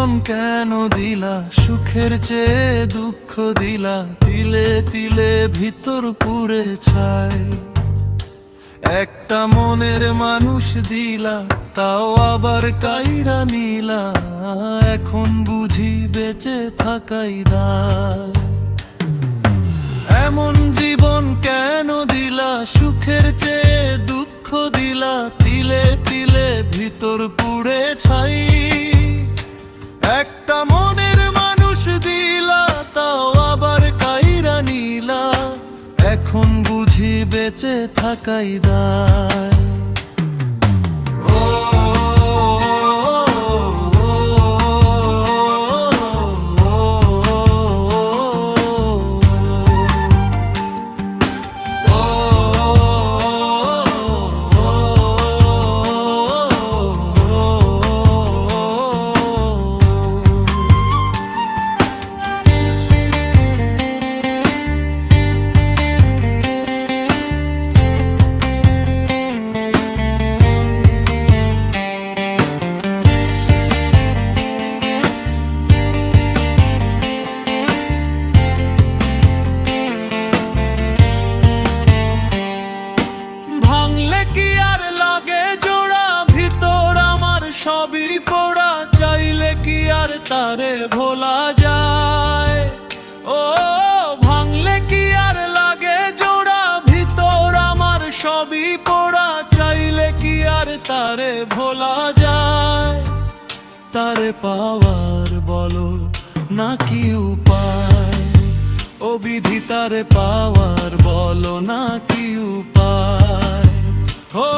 জীবন কেন দিলা, সুখের চেয়ে দুঃখ দিলা, তিলে তিলে ভিতর পুড়ে ছাই। একটা মনের মানুষ দিলা, তাও আবার কাইরা নিলা, এখন বুঝি বেঁচে থাকাই দায়। এমন জীবন কেন দিলা, সুখের চেয়ে দুঃখ দিলা, তিলে তিলে ভিতর পুড়ে ছাই। একটা মনের মানুষ দিলা, তাও আবার কাইরা নিলা, এখন বুঝি বেঁচে থাকাই দায়। সবই পোড়া, চাইলে কি আর তারে ভোলা যায়? ও ভাঙলে কি আর লাগে জোড়া, ভিতর আমার সবই পোড়া, চাইলে কি আর তারে ভোলা যায়? তারে পাওয়ার বলো না কি উপায়, ও বিধি তারে পাওয়ার বলো না কি উপায়? ও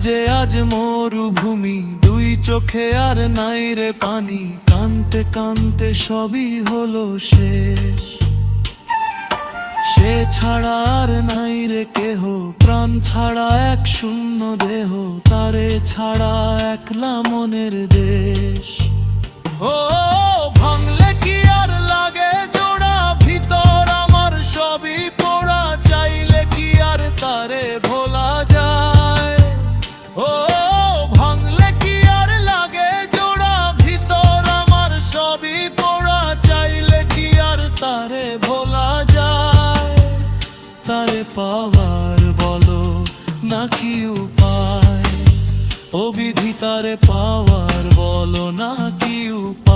যে আজ মরুভূমি, দুই চোখে আর নাই রে পানি, কানতে কানতে সবই হলো শেষ। সে ছাড়া আর নাই রে কেহ, প্রাণ ছাড়া এক শূন্য দেহ, তারে ছাড়া একলা মনের দেশ। ও ভাঙলে কি আর লাগে জোড়া, ভিতর আমার সবই পোড়া, চাইলে কি আর তারে ভোলা যায়? ও ভাঙলে কি আর লাগে জোড়া, ভিতর আমার সবই পোড়া, চাইলে কি আর তারে ভোলা যায়? তারে পাওয়ার বলো না কি উপায়, ও বিধি তারে পাওয়ার বলো না কি উপায়?